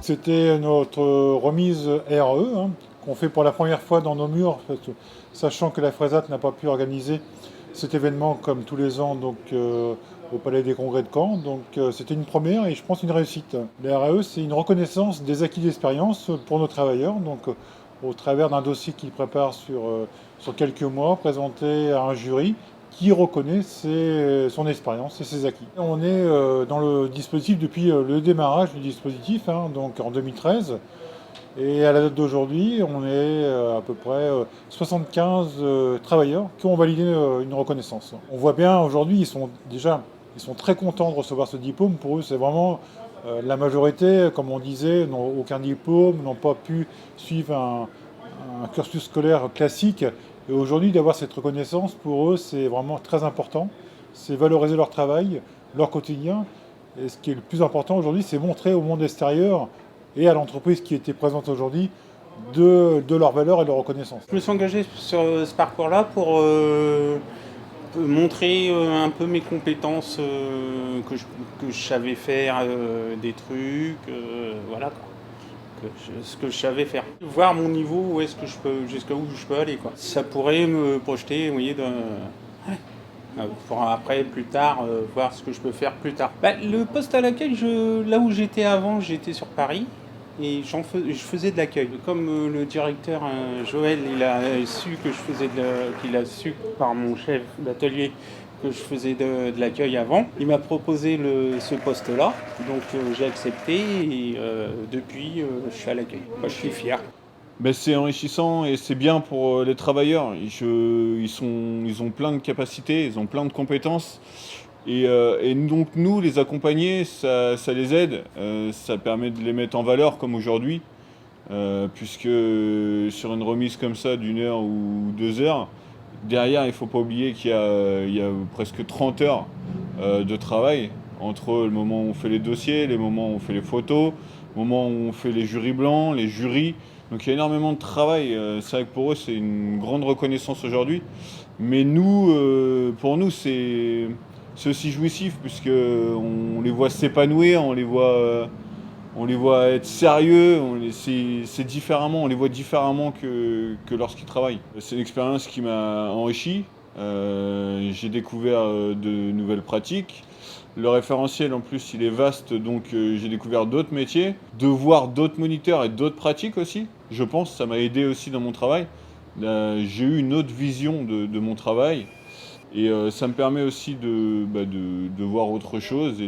C'était notre remise RE, qu'on fait pour la première fois dans nos murs, sachant que la Fresat n'a pas pu organiser cet événement comme tous les ans au Palais des Congrès de Caen. C'était une première et je pense une réussite. La RE, c'est une reconnaissance des acquis d'expérience pour nos travailleurs, au travers d'un dossier qu'ils préparent sur quelques mois, présenté à un jury qui reconnaît son expérience et ses acquis. On est dans le dispositif depuis le démarrage du dispositif, donc en 2013. Et à la date d'aujourd'hui, on est à peu près 75 travailleurs qui ont validé une reconnaissance. On voit bien aujourd'hui, ils sont très contents de recevoir ce diplôme. Pour eux, c'est vraiment la majorité, comme on disait, n'ont aucun diplôme, n'ont pas pu suivre un cursus scolaire classique. Et aujourd'hui, d'avoir cette reconnaissance, pour eux, c'est vraiment très important. C'est valoriser leur travail, leur quotidien. Et ce qui est le plus important aujourd'hui, c'est montrer au monde extérieur et à l'entreprise qui était présente aujourd'hui de leur valeur et de leur reconnaissance. Je me suis engagé sur ce parcours-là pour montrer un peu mes compétences, que je savais faire des trucs, voilà quoi. Ce que je savais faire. Voir mon niveau, où est-ce que je peux, jusqu'à où je peux aller quoi. Ça pourrait me projeter, vous voyez, pour après, plus tard, voir ce que je peux faire plus tard. Le poste à l'accueil, là où j'étais avant, j'étais sur Paris. Et je faisais de l'accueil. Comme le directeur Joël, il a su que qu'il a su par mon chef d'atelier que je faisais de l'accueil avant, il m'a proposé ce poste-là. Donc j'ai accepté et depuis je suis à l'accueil. Moi je suis fier. Ben, c'est enrichissant et c'est bien pour les travailleurs. Ils ont plein de capacités, ils ont plein de compétences. Et donc nous, les accompagner, ça les aide. Ça permet de les mettre en valeur comme aujourd'hui. Puisque sur une remise comme ça d'une heure ou 2 heures, derrière, il ne faut pas oublier il y a presque 30 heures de travail entre le moment où on fait les dossiers, les moments où on fait les photos, le moment où on fait les jurys blancs, les jurys. Donc il y a énormément de travail. C'est vrai que pour eux, c'est une grande reconnaissance aujourd'hui. Mais nous, pour nous, c'est aussi jouissif puisque on les voit s'épanouir, on les voit être sérieux, c'est différemment, on les voit différemment que lorsqu'ils travaillent. C'est une expérience qui m'a enrichi. J'ai découvert de nouvelles pratiques. Le référentiel en plus il est vaste, donc j'ai découvert d'autres métiers. De voir d'autres moniteurs et d'autres pratiques aussi, je pense, ça m'a aidé aussi dans mon travail. J'ai eu une autre vision de mon travail. Et ça me permet aussi de voir autre chose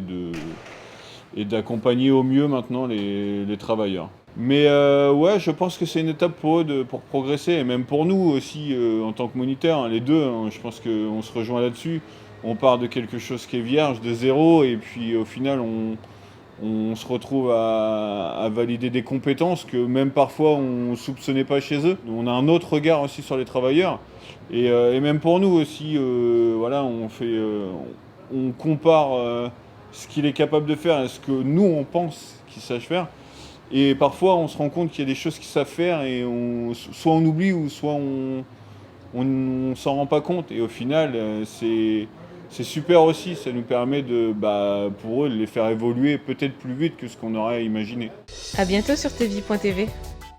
et d'accompagner au mieux maintenant les travailleurs. Mais ouais, je pense que c'est une étape pour eux pour progresser, et même pour nous aussi en tant que moniteurs, les deux, je pense qu'on se rejoint là-dessus. On part de quelque chose qui est vierge, de zéro, et puis au final on se retrouve à valider des compétences que même parfois on ne soupçonnait pas chez eux. On a un autre regard aussi sur les travailleurs. Et même pour nous aussi, voilà, on compare ce qu'il est capable de faire et ce que nous on pense qu'il sache faire. Et parfois on se rend compte qu'il y a des choses qu'ils savent faire et soit on oublie ou soit on s'en rend pas compte. Et au final, c'est super aussi, ça nous permet pour eux de les faire évoluer peut-être plus vite que ce qu'on aurait imaginé. À bientôt sur tvie.tv.